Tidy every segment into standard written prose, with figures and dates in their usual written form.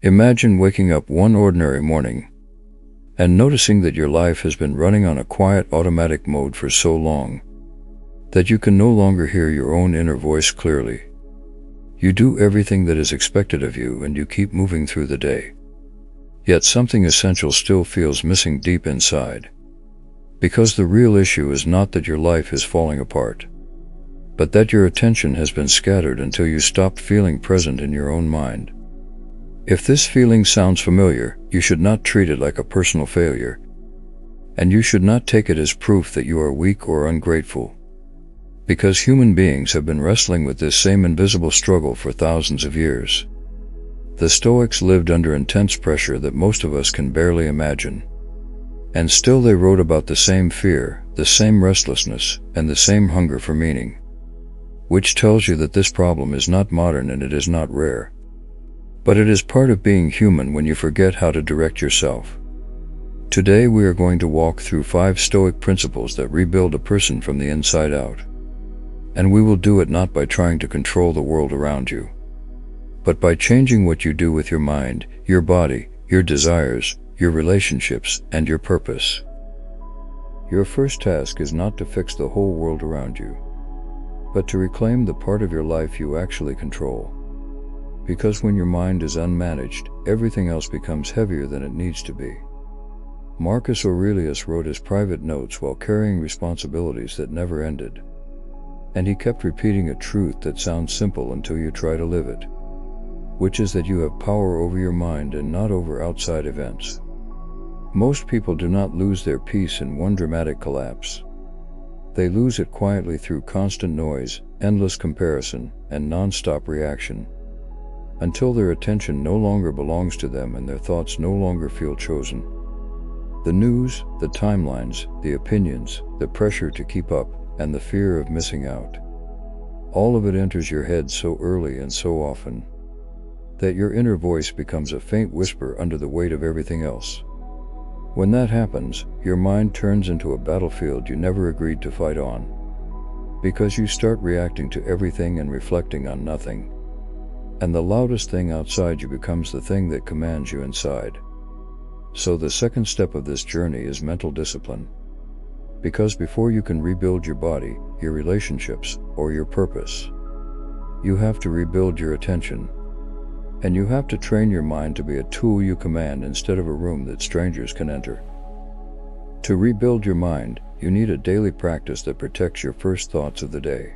Imagine waking up one ordinary morning and noticing that your life has been running on a quiet automatic mode for so long that you can no longer hear your own inner voice clearly. You do everything that is expected of you and you keep moving through the day. Yet something essential still feels missing deep inside. Because the real issue is not that your life is falling apart, but that your attention has been scattered until you stopped feeling present in your own mind. If this feeling sounds familiar, you should not treat it like a personal failure, and you should not take it as proof that you are weak or ungrateful, because human beings have been wrestling with this same invisible struggle for thousands of years. The Stoics lived under intense pressure that most of us can barely imagine, and still they wrote about the same fear, the same restlessness, and the same hunger for meaning, which tells you that this problem is not modern and it is not rare. But it is part of being human when you forget how to direct yourself. Today we are going to walk through 5 Stoic principles that rebuild a person from the inside out. And we will do it not by trying to control the world around you, but by changing what you do with your mind, your body, your desires, your relationships, and your purpose. Your first task is not to fix the whole world around you, but to reclaim the part of your life you actually control. Because when your mind is unmanaged, everything else becomes heavier than it needs to be. Marcus Aurelius wrote his private notes while carrying responsibilities that never ended. And he kept repeating a truth that sounds simple until you try to live it, which is that you have power over your mind and not over outside events. Most people do not lose their peace in one dramatic collapse. They lose it quietly through constant noise, endless comparison, and non-stop reaction, until their attention no longer belongs to them and their thoughts no longer feel chosen. The news, the timelines, the opinions, the pressure to keep up, and the fear of missing out, all of it enters your head so early and so often that your inner voice becomes a faint whisper under the weight of everything else. When that happens, your mind turns into a battlefield you never agreed to fight on, because you start reacting to everything and reflecting on nothing. And the loudest thing outside you becomes the thing that commands you inside. So the second step of this journey is mental discipline. Because before you can rebuild your body, your relationships, or your purpose, you have to rebuild your attention. And you have to train your mind to be a tool you command instead of a room that strangers can enter. To rebuild your mind, you need a daily practice that protects your first thoughts of the day.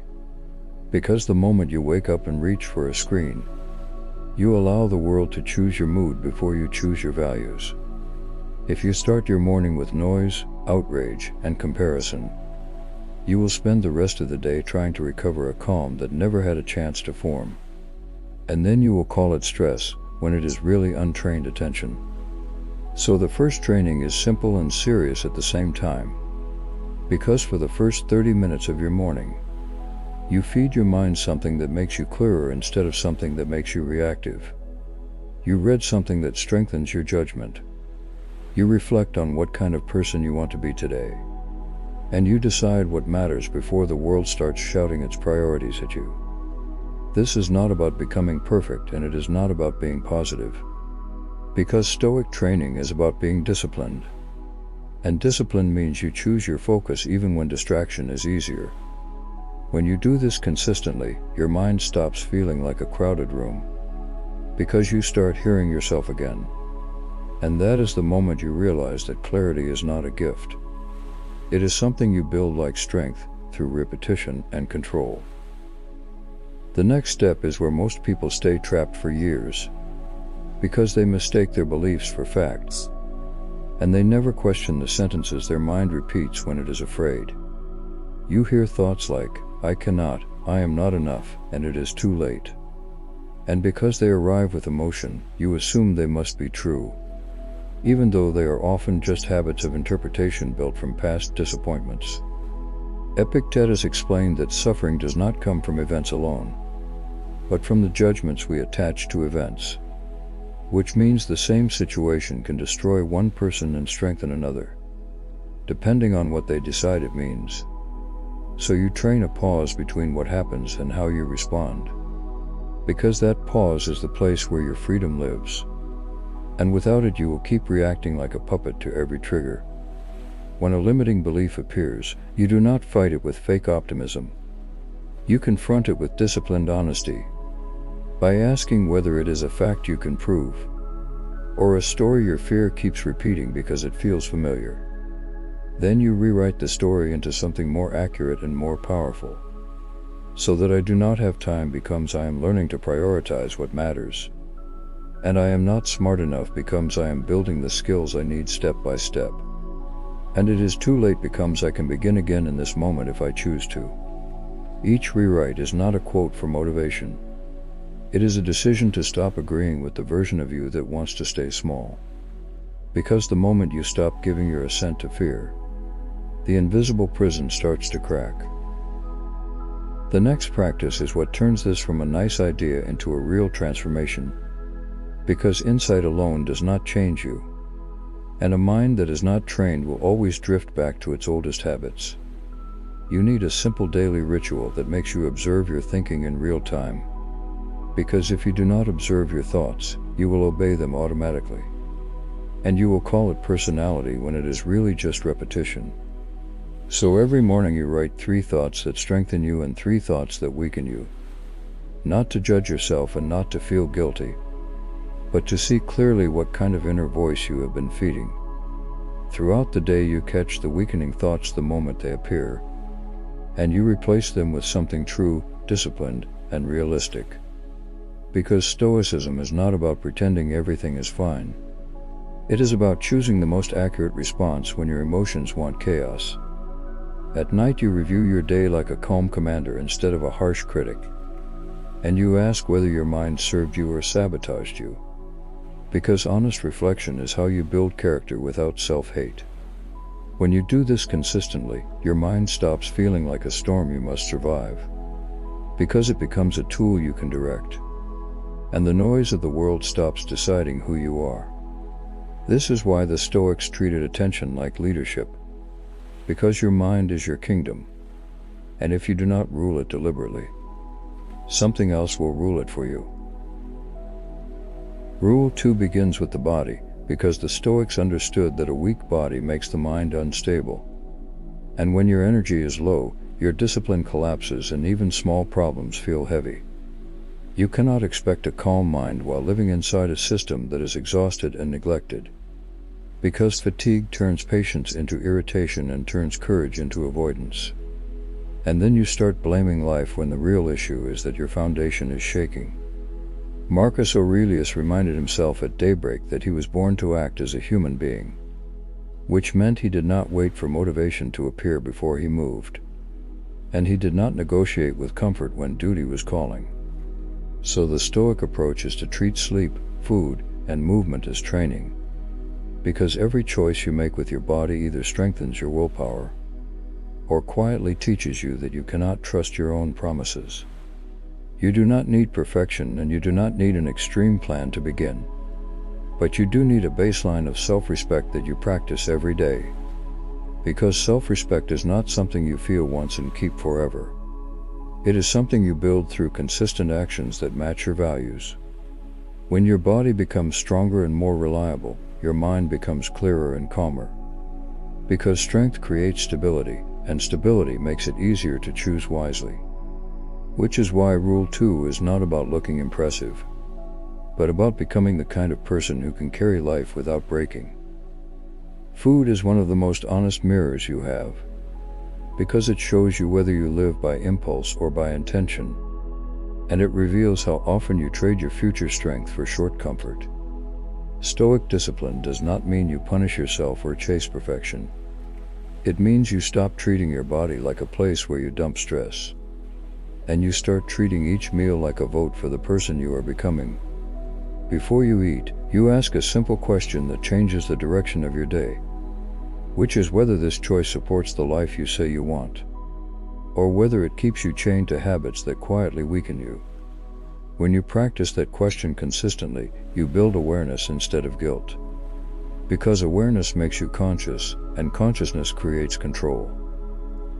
Because the moment you wake up and reach for a screen, you allow the world to choose your mood before you choose your values. If you start your morning with noise, outrage, and comparison, you will spend the rest of the day trying to recover a calm that never had a chance to form. And then you will call it stress when it is really untrained attention. So the first training is simple and serious at the same time. Because for the first 30 minutes of your morning, you feed your mind something that makes you clearer instead of something that makes you reactive. You read something that strengthens your judgment. You reflect on what kind of person you want to be today. And you decide what matters before the world starts shouting its priorities at you. This is not about becoming perfect, and it is not about being positive. Because Stoic training is about being disciplined. And discipline means you choose your focus even when distraction is easier. When you do this consistently, your mind stops feeling like a crowded room, because you start hearing yourself again. And that is the moment you realize that clarity is not a gift. It is something you build like strength, through repetition and control. The next step is where most people stay trapped for years, because they mistake their beliefs for facts, and they never question the sentences their mind repeats when it is afraid. You hear thoughts like, "I cannot, I am not enough, and it is too late." And because they arrive with emotion, you assume they must be true, even though they are often just habits of interpretation built from past disappointments. Epictetus explained that suffering does not come from events alone, but from the judgments we attach to events, which means the same situation can destroy one person and strengthen another, depending on what they decide it means. So you train a pause between what happens and how you respond, because that pause is the place where your freedom lives. and without it you will keep reacting like a puppet to every trigger. When a limiting belief appears, you do not fight it with fake optimism. You confront it with disciplined honesty, by asking whether it is a fact you can prove, or a story your fear keeps repeating because it feels familiar. Then you rewrite the story into something more accurate and more powerful. So that I do not have time becomes I am learning to prioritize what matters. And I am not smart enough becomes I am building the skills I need step by step. And it is too late becomes I can begin again in this moment if I choose to. Each rewrite is not a quote for motivation. It is a decision to stop agreeing with the version of you that wants to stay small. Because the moment you stop giving your assent to fear, the invisible prison starts to crack. The next practice is what turns this from a nice idea into a real transformation. Because insight alone does not change you, and a mind that is not trained will always drift back to its oldest habits. You need a simple daily ritual that makes you observe your thinking in real time. Because if you do not observe your thoughts, you will obey them automatically. And you will call it personality when it is really just repetition. So every morning you write 3 thoughts that strengthen you and 3 thoughts that weaken you. Not to judge yourself and not to feel guilty, but to see clearly what kind of inner voice you have been feeding. Throughout the day you catch the weakening thoughts the moment they appear, and you replace them with something true, disciplined, and realistic. Because Stoicism is not about pretending everything is fine. It is about choosing the most accurate response when your emotions want chaos. At night you review your day like a calm commander instead of a harsh critic. And you ask whether your mind served you or sabotaged you. Because honest reflection is how you build character without self-hate. When you do this consistently, your mind stops feeling like a storm you must survive. Because it becomes a tool you can direct. And the noise of the world stops deciding who you are. This is why the Stoics treated attention like leadership. Because your mind is your kingdom. And if you do not rule it deliberately, something else will rule it for you. Rule 2 begins with the body, because the Stoics understood that a weak body makes the mind unstable. And when your energy is low, your discipline collapses and even small problems feel heavy. You cannot expect a calm mind while living inside a system that is exhausted and neglected. Because fatigue turns patience into irritation and turns courage into avoidance. And then you start blaming life when the real issue is that your foundation is shaking. Marcus Aurelius reminded himself at daybreak that he was born to act as a human being, which meant he did not wait for motivation to appear before he moved. And he did not negotiate with comfort when duty was calling. So the Stoic approach is to treat sleep, food, and movement as training. Because every choice you make with your body either strengthens your willpower, or quietly teaches you that you cannot trust your own promises. You do not need perfection and you do not need an extreme plan to begin. But you do need a baseline of self-respect that you practice every day. Because self-respect is not something you feel once and keep forever. It is something you build through consistent actions that match your values. When your body becomes stronger and more reliable, your mind becomes clearer and calmer. Because strength creates stability, and stability makes it easier to choose wisely. Which is why Rule 2 is not about looking impressive, but about becoming the kind of person who can carry life without breaking. Food is one of the most honest mirrors you have, because it shows you whether you live by impulse or by intention, and it reveals how often you trade your future strength for short comfort. Stoic discipline does not mean you punish yourself or chase perfection. It means you stop treating your body like a place where you dump stress, and you start treating each meal like a vote for the person you are becoming. Before you eat, you ask a simple question that changes the direction of your day, which is whether this choice supports the life you say you want, or whether it keeps you chained to habits that quietly weaken you. When you practice that question consistently, you build awareness instead of guilt. Because awareness makes you conscious, and consciousness creates control.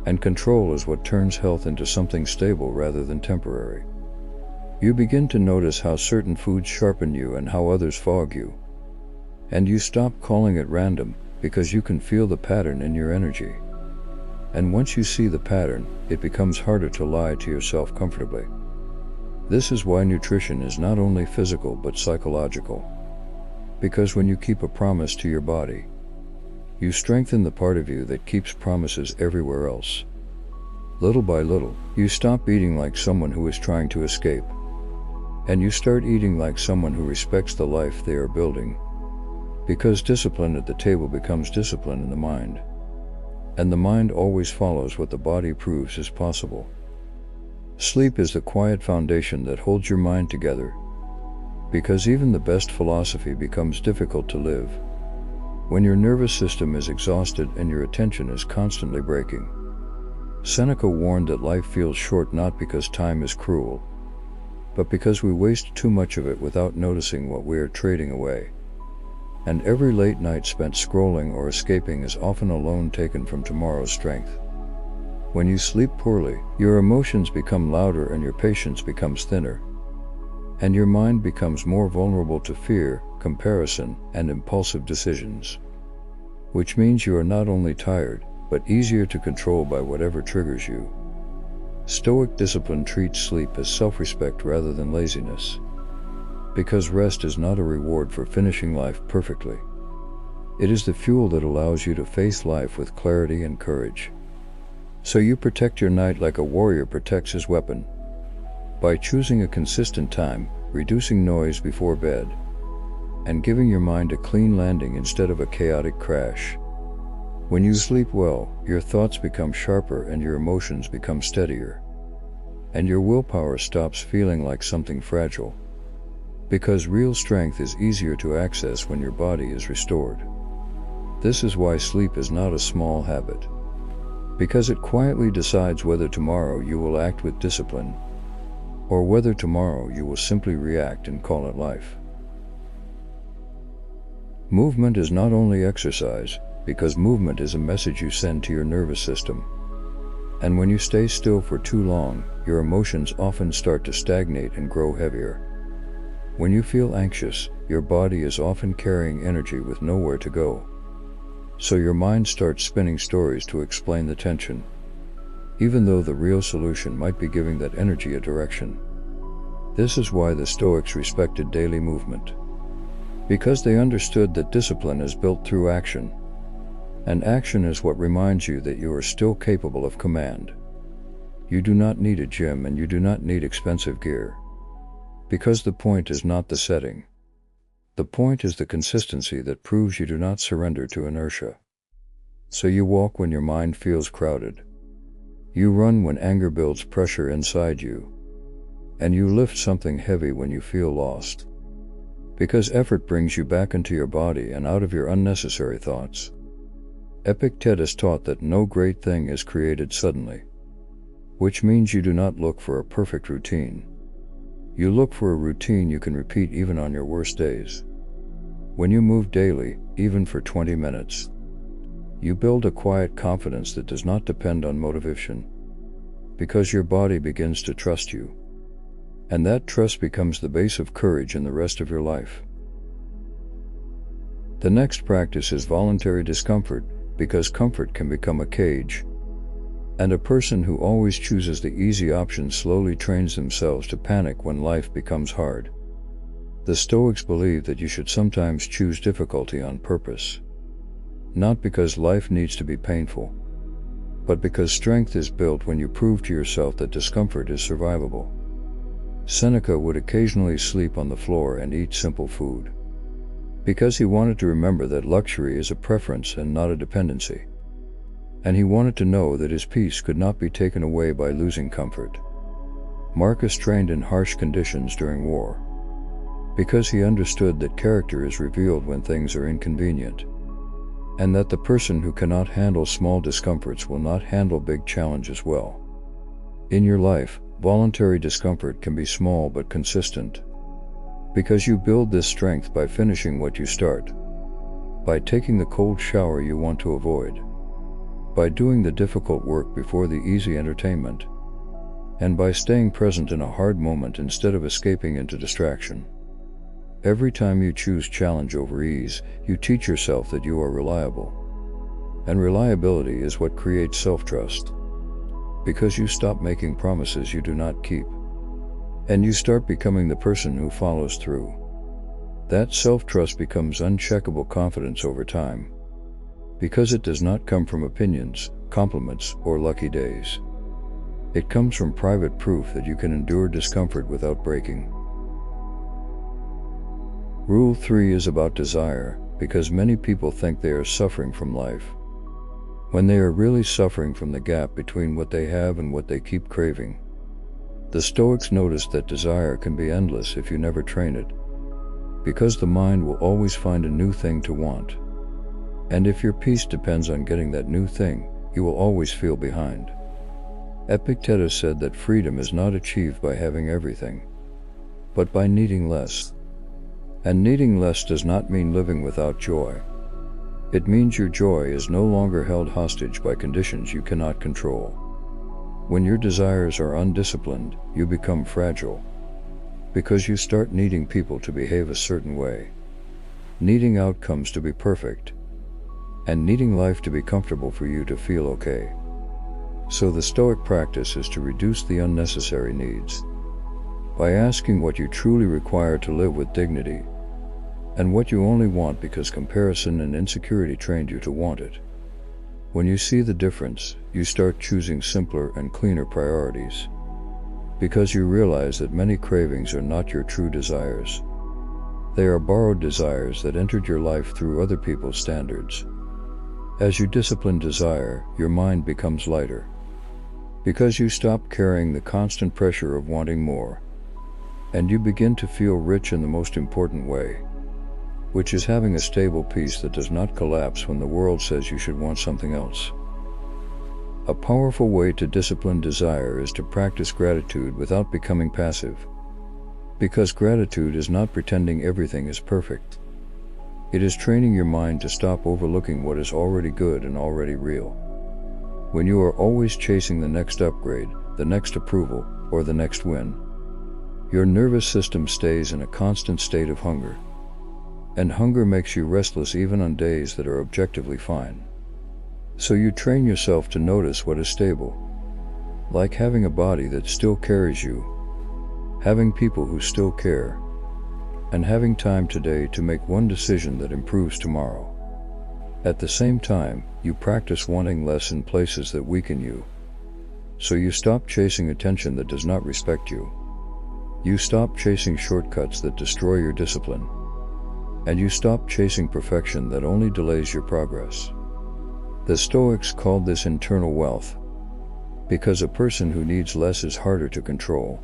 And control is what turns health into something stable rather than temporary. You begin to notice how certain foods sharpen you and how others fog you. And you stop calling it random, because you can feel the pattern in your energy. And once you see the pattern, it becomes harder to lie to yourself comfortably. This is why nutrition is not only physical but psychological. Because when you keep a promise to your body, you strengthen the part of you that keeps promises everywhere else. Little by little, you stop eating like someone who is trying to escape, and you start eating like someone who respects the life they are building. Because discipline at the table becomes discipline in the mind. And the mind always follows what the body proves is possible. Sleep is the quiet foundation that holds your mind together, because even the best philosophy becomes difficult to live when your nervous system is exhausted and your attention is constantly breaking. Seneca warned that life feels short not because time is cruel, but because we waste too much of it without noticing what we are trading away. And every late night spent scrolling or escaping is often a loan taken from tomorrow's strength. When you sleep poorly, your emotions become louder and your patience becomes thinner. And your mind becomes more vulnerable to fear, comparison, and impulsive decisions. Which means you are not only tired, but easier to control by whatever triggers you. Stoic discipline treats sleep as self-respect rather than laziness. Because rest is not a reward for finishing life perfectly. It is the fuel that allows you to face life with clarity and courage. So you protect your night like a warrior protects his weapon. By choosing a consistent time, reducing noise before bed, and giving your mind a clean landing instead of a chaotic crash. When you sleep well, your thoughts become sharper and your emotions become steadier. And your willpower stops feeling like something fragile. Because real strength is easier to access when your body is restored. This is why sleep is not a small habit. Because it quietly decides whether tomorrow you will act with discipline, or whether tomorrow you will simply react and call it life. Movement is not only exercise, because movement is a message you send to your nervous system. And when you stay still for too long, your emotions often start to stagnate and grow heavier. When you feel anxious, your body is often carrying energy with nowhere to go. So your mind starts spinning stories to explain the tension, even though the real solution might be giving that energy a direction. This is why the Stoics respected daily movement. Because they understood that discipline is built through action, and action is what reminds you that you are still capable of command. You do not need a gym and you do not need expensive gear. Because the point is not the setting. The point is the consistency that proves you do not surrender to inertia. So you walk when your mind feels crowded. You run when anger builds pressure inside you. And you lift something heavy when you feel lost. Because effort brings you back into your body and out of your unnecessary thoughts. Epictetus taught that no great thing is created suddenly. Which means you do not look for a perfect routine. You look for a routine you can repeat even on your worst days. When you move daily, even for 20 minutes, you build a quiet confidence that does not depend on motivation, because your body begins to trust you. And that trust becomes the base of courage in the rest of your life. The next practice is voluntary discomfort, because comfort can become a cage. And a person who always chooses the easy option slowly trains themselves to panic when life becomes hard. The Stoics believe that you should sometimes choose difficulty on purpose. Not because life needs to be painful, but because strength is built when you prove to yourself that discomfort is survivable. Seneca would occasionally sleep on the floor and eat simple food, because he wanted to remember that luxury is a preference and not a dependency. And he wanted to know that his peace could not be taken away by losing comfort. Marcus trained in harsh conditions during war, because he understood that character is revealed when things are inconvenient, and that the person who cannot handle small discomforts will not handle big challenges well. In your life, voluntary discomfort can be small but consistent, because you build this strength by finishing what you start, by taking the cold shower you want to avoid, by doing the difficult work before the easy entertainment, and by staying present in a hard moment instead of escaping into distraction. Every time you choose challenge over ease, you teach yourself that you are reliable. And reliability is what creates self-trust. Because you stop making promises you do not keep. And you start becoming the person who follows through. That self-trust becomes uncheckable confidence over time. Because it does not come from opinions, compliments, or lucky days. It comes from private proof that you can endure discomfort without breaking. Rule 3 is about desire, because many people think they are suffering from life, when they are really suffering from the gap between what they have and what they keep craving. The Stoics noticed that desire can be endless if you never train it, because the mind will always find a new thing to want. And if your peace depends on getting that new thing, you will always feel behind. Epictetus said that freedom is not achieved by having everything, but by needing less. And needing less does not mean living without joy. It means your joy is no longer held hostage by conditions you cannot control. When your desires are undisciplined, you become fragile, because you start needing people to behave a certain way, needing outcomes to be perfect, and needing life to be comfortable for you to feel okay. So the Stoic practice is to reduce the unnecessary needs, by asking what you truly require to live with dignity, and what you only want because comparison and insecurity trained you to want it. When you see the difference, you start choosing simpler and cleaner priorities, because you realize that many cravings are not your true desires. They are borrowed desires that entered your life through other people's standards. As you discipline desire, your mind becomes lighter, because you stop carrying the constant pressure of wanting more, and you begin to feel rich in the most important way, which is having a stable peace that does not collapse when the world says you should want something else. A powerful way to discipline desire is to practice gratitude without becoming passive, because gratitude is not pretending everything is perfect. It is training your mind to stop overlooking what is already good and already real. When you are always chasing the next upgrade, the next approval, or the next win, your nervous system stays in a constant state of hunger. And hunger makes you restless even on days that are objectively fine. So you train yourself to notice what is stable, like having a body that still carries you, having people who still care, and having time today to make one decision that improves tomorrow. At the same time, you practice wanting less in places that weaken you. So you stop chasing attention that does not respect you. You stop chasing shortcuts that destroy your discipline. And you stop chasing perfection that only delays your progress. The Stoics called this internal wealth, because a person who needs less is harder to control,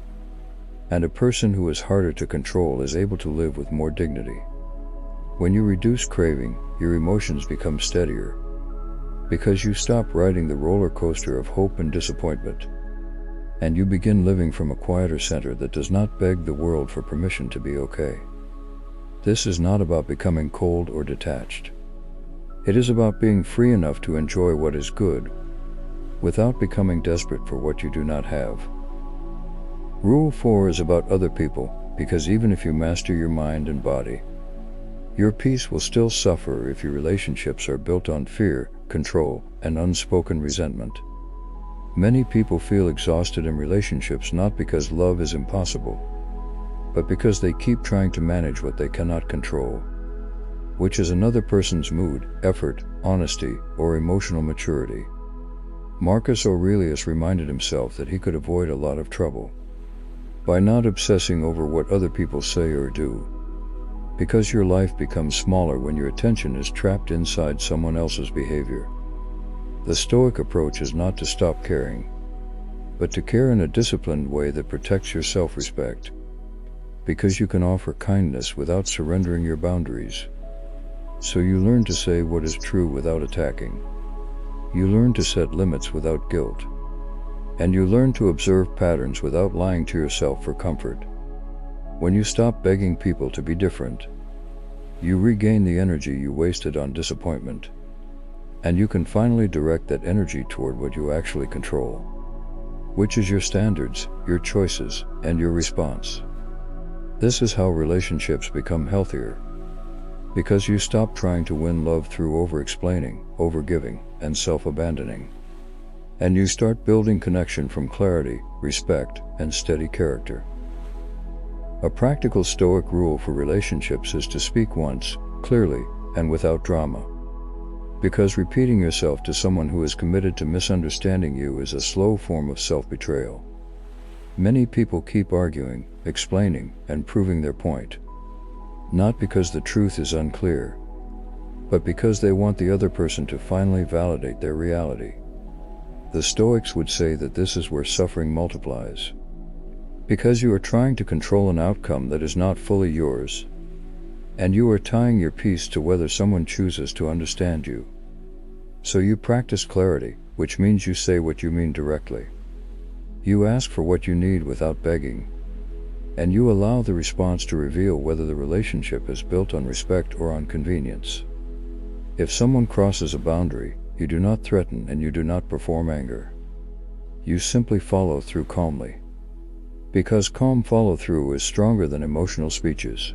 and a person who is harder to control is able to live with more dignity. When you reduce craving, your emotions become steadier, because you stop riding the roller coaster of hope and disappointment, and you begin living from a quieter center that does not beg the world for permission to be okay. This is not about becoming cold or detached. It is about being free enough to enjoy what is good, without becoming desperate for what you do not have. Rule 4 is about other people, because even if you master your mind and body, your peace will still suffer if your relationships are built on fear, control, and unspoken resentment. Many people feel exhausted in relationships not because love is impossible, but because they keep trying to manage what they cannot control, which is another person's mood, effort, honesty, or emotional maturity. Marcus Aurelius reminded himself that he could avoid a lot of trouble by not obsessing over what other people say or do, because your life becomes smaller when your attention is trapped inside someone else's behavior. The Stoic approach is not to stop caring, but to care in a disciplined way that protects your self-respect, because you can offer kindness without surrendering your boundaries. So you learn to say what is true without attacking. You learn to set limits without guilt. And you learn to observe patterns without lying to yourself for comfort. When you stop begging people to be different, you regain the energy you wasted on disappointment. And you can finally direct that energy toward what you actually control, which is your standards, your choices, and your response. This is how relationships become healthier. Because you stop trying to win love through over-explaining, over-giving, and self-abandoning. And you start building connection from clarity, respect, and steady character. A practical Stoic rule for relationships is to speak once, clearly, and without drama. Because repeating yourself to someone who is committed to misunderstanding you is a slow form of self-betrayal. Many people keep arguing, explaining, and proving their point. Not because the truth is unclear, but because they want the other person to finally validate their reality. The Stoics would say that this is where suffering multiplies. Because you are trying to control an outcome that is not fully yours, and you are tying your peace to whether someone chooses to understand you. So you practice clarity, which means you say what you mean directly. You ask for what you need without begging, and you allow the response to reveal whether the relationship is built on respect or on convenience. If someone crosses a boundary, you do not threaten and you do not perform anger. You simply follow through calmly. Because calm follow-through is stronger than emotional speeches.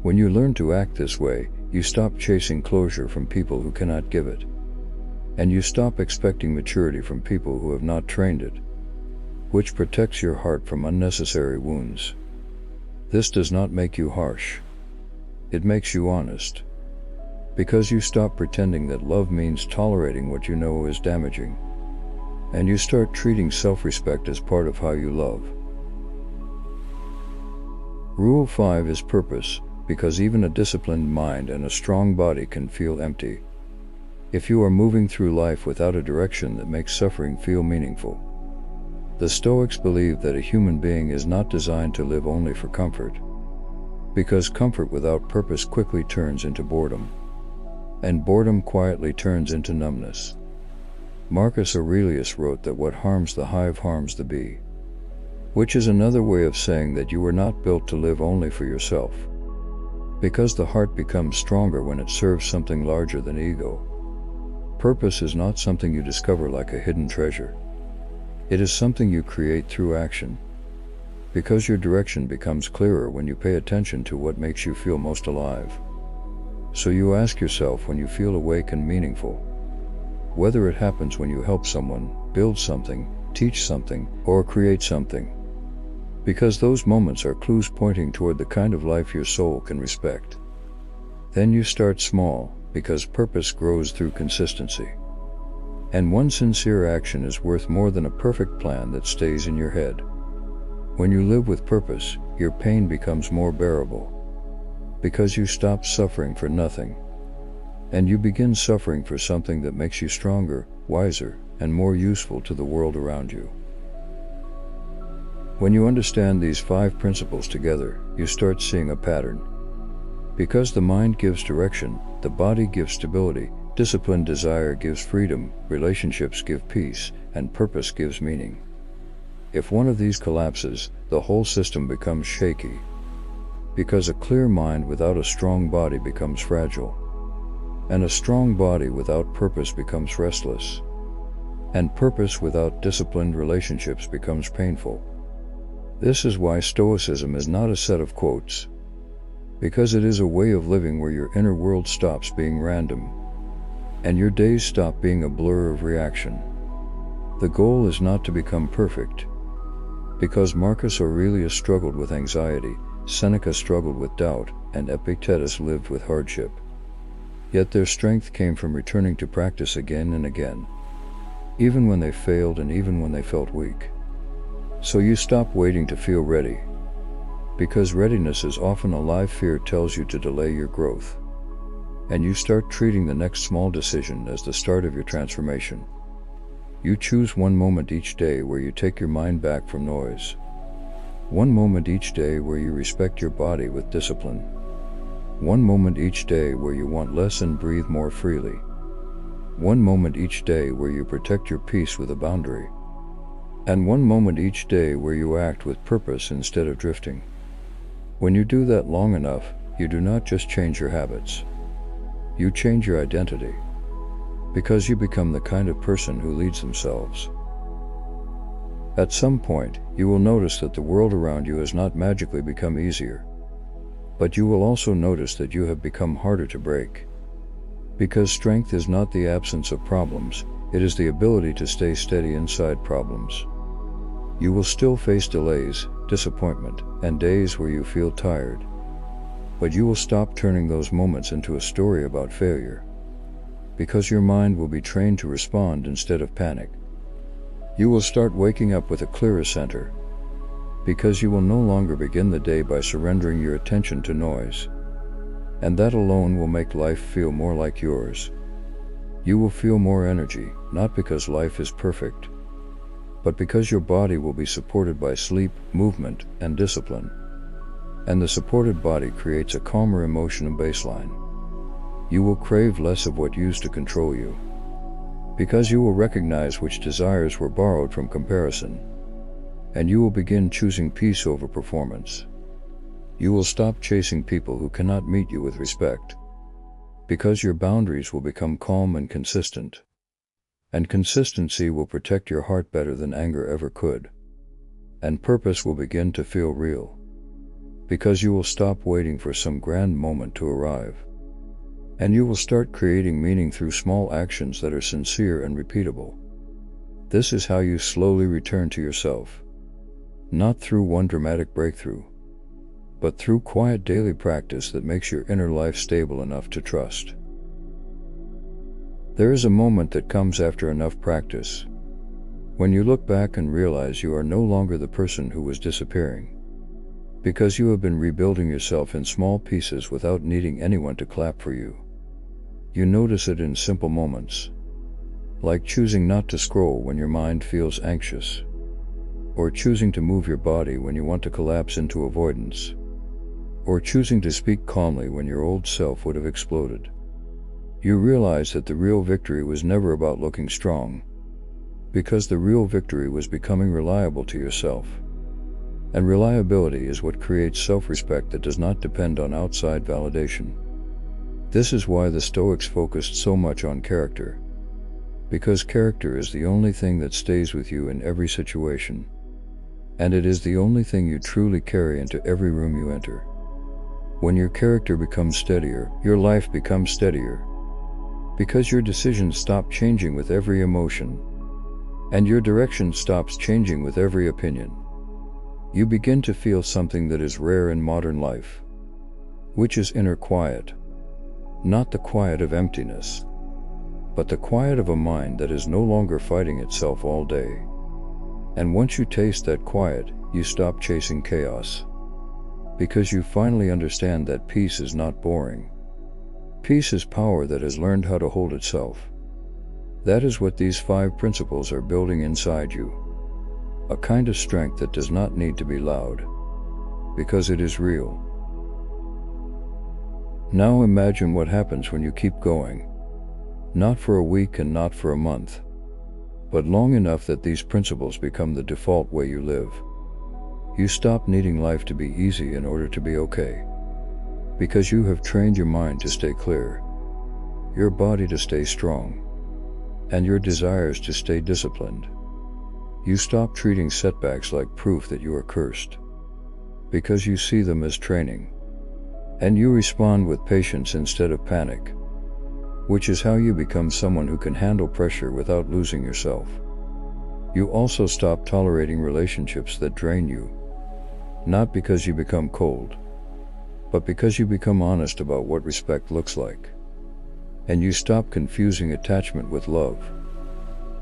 When you learn to act this way, you stop chasing closure from people who cannot give it. And you stop expecting maturity from people who have not trained it, which protects your heart from unnecessary wounds. This does not make you harsh. It makes you honest. Because you stop pretending that love means tolerating what you know is damaging. And you start treating self-respect as part of how you love. Rule 5 is purpose, because even a disciplined mind and a strong body can feel empty. If you are moving through life without a direction that makes suffering feel meaningful. The Stoics believe that a human being is not designed to live only for comfort. Because comfort without purpose quickly turns into boredom. And boredom quietly turns into numbness. Marcus Aurelius wrote that what harms the hive harms the bee. Which is another way of saying that you were not built to live only for yourself. Because the heart becomes stronger when it serves something larger than ego. Purpose is not something you discover like a hidden treasure. It is something you create through action. Because your direction becomes clearer when you pay attention to what makes you feel most alive. So you ask yourself when you feel awake and meaningful. Whether it happens when you help someone, build something, teach something, or create something. Because those moments are clues pointing toward the kind of life your soul can respect. Then you start small, because purpose grows through consistency. And one sincere action is worth more than a perfect plan that stays in your head. When you live with purpose, your pain becomes more bearable. Because you stop suffering for nothing. And you begin suffering for something that makes you stronger, wiser, and more useful to the world around you. When you understand these 5 principles together, you start seeing a pattern. Because the mind gives direction, the body gives stability, disciplined desire gives freedom, relationships give peace, and purpose gives meaning. If one of these collapses, the whole system becomes shaky. Because a clear mind without a strong body becomes fragile. And a strong body without purpose becomes restless. And purpose without disciplined relationships becomes painful. This is why Stoicism is not a set of quotes. Because it is a way of living where your inner world stops being random. And your days stop being a blur of reaction. The goal is not to become perfect. Because Marcus Aurelius struggled with anxiety, Seneca struggled with doubt, and Epictetus lived with hardship. Yet their strength came from returning to practice again and again. Even when they failed and even when they felt weak. So you stop waiting to feel ready. Because readiness is often a lie fear tells you to delay your growth. And you start treating the next small decision as the start of your transformation. You choose one moment each day where you take your mind back from noise. One moment each day where you respect your body with discipline. One moment each day where you want less and breathe more freely. One moment each day where you protect your peace with a boundary. And one moment each day where you act with purpose instead of drifting. When you do that long enough, you do not just change your habits. You change your identity. Because you become the kind of person who leads themselves. At some point, you will notice that the world around you has not magically become easier. But you will also notice that you have become harder to break. Because strength is not the absence of problems, it is the ability to stay steady inside problems. You will still face delays, disappointment, and days where you feel tired. But you will stop turning those moments into a story about failure. Because your mind will be trained to respond instead of panic. You will start waking up with a clearer center. Because you will no longer begin the day by surrendering your attention to noise. And that alone will make life feel more like yours. You will feel more energy, not because life is perfect, but because your body will be supported by sleep, movement, and discipline. And the supported body creates a calmer emotional baseline. You will crave less of what used to control you. Because you will recognize which desires were borrowed from comparison. And you will begin choosing peace over performance. You will stop chasing people who cannot meet you with respect. Because your boundaries will become calm and consistent. And consistency will protect your heart better than anger ever could. And purpose will begin to feel real. Because you will stop waiting for some grand moment to arrive. And you will start creating meaning through small actions that are sincere and repeatable. This is how you slowly return to yourself. Not through one dramatic breakthrough, but through quiet daily practice that makes your inner life stable enough to trust. There is a moment that comes after enough practice, when you look back and realize you are no longer the person who was disappearing, because you have been rebuilding yourself in small pieces without needing anyone to clap for you. You notice it in simple moments, like choosing not to scroll when your mind feels anxious, or choosing to move your body when you want to collapse into avoidance, or choosing to speak calmly when your old self would have exploded. You realize that the real victory was never about looking strong, because the real victory was becoming reliable to yourself. And reliability is what creates self-respect that does not depend on outside validation. This is why the Stoics focused so much on character, because character is the only thing that stays with you in every situation, and it is the only thing you truly carry into every room you enter. When your character becomes steadier, your life becomes steadier, because your decisions stop changing with every emotion, and your direction stops changing with every opinion. You begin to feel something that is rare in modern life, which is inner quiet. Not the quiet of emptiness, but the quiet of a mind that is no longer fighting itself all day. And once you taste that quiet, you stop chasing chaos. Because you finally understand that peace is not boring. Peace is power that has learned how to hold itself. That is what these 5 principles are building inside you. A kind of strength that does not need to be loud, because it is real. Now imagine what happens when you keep going. Not for a week and not for a month, but long enough that these principles become the default way you live. You stop needing life to be easy in order to be okay. Because you have trained your mind to stay clear, your body to stay strong, and your desires to stay disciplined. You stop treating setbacks like proof that you are cursed, because you see them as training. And you respond with patience instead of panic, which is how you become someone who can handle pressure without losing yourself. You also stop tolerating relationships that drain you, not because you become cold, but because you become honest about what respect looks like. And you stop confusing attachment with love.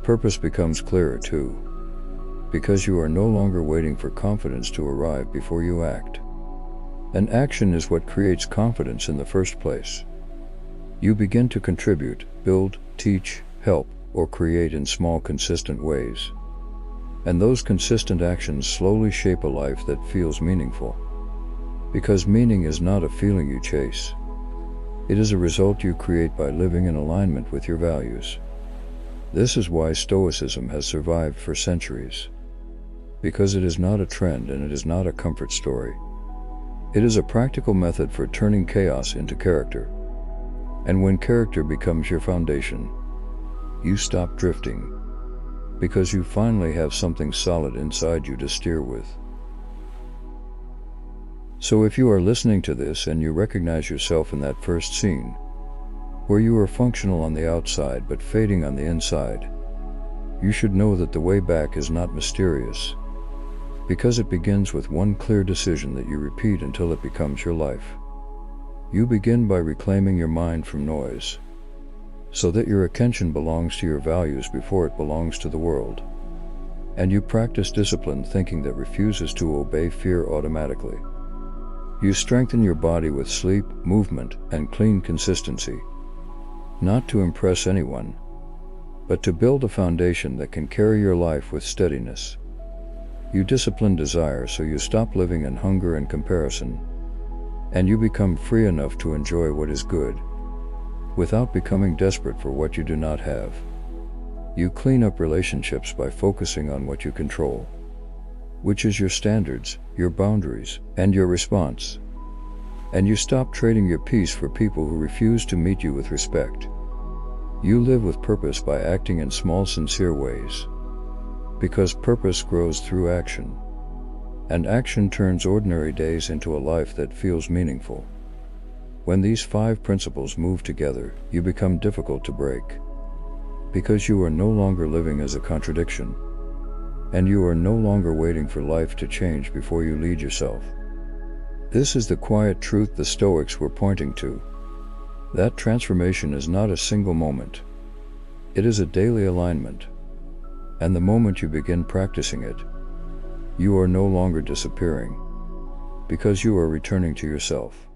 Purpose becomes clearer too, because you are no longer waiting for confidence to arrive before you act. And action is what creates confidence in the first place. You begin to contribute, build, teach, help, or create in small, consistent ways. And those consistent actions slowly shape a life that feels meaningful. Because meaning is not a feeling you chase. It is a result you create by living in alignment with your values. This is why Stoicism has survived for centuries. Because it is not a trend and it is not a comfort story. It is a practical method for turning chaos into character. And when character becomes your foundation, you stop drifting. because you finally have something solid inside you to steer with. So if you are listening to this and you recognize yourself in that first scene, where you are functional on the outside but fading on the inside, you should know that the way back is not mysterious, because it begins with one clear decision that you repeat until it becomes your life. You begin by reclaiming your mind from noise, so that your attention belongs to your values before it belongs to the world. And you practice disciplined thinking that refuses to obey fear automatically. You strengthen your body with sleep, movement, and clean consistency, not to impress anyone, but to build a foundation that can carry your life with steadiness. You discipline desire so you stop living in hunger and comparison, and you become free enough to enjoy what is good, without becoming desperate for what you do not have. You clean up relationships by focusing on what you control, which is your standards, your boundaries, and your response. And you stop trading your peace for people who refuse to meet you with respect. You live with purpose by acting in small, sincere ways, because purpose grows through action, and action turns ordinary days into a life that feels meaningful. When these 5 principles move together, you become difficult to break, because you are no longer living as a contradiction, and you are no longer waiting for life to change before you lead yourself. This is the quiet truth the Stoics were pointing to. That transformation is not a single moment. It is a daily alignment. And the moment you begin practicing it, you are no longer disappearing, because you are returning to yourself.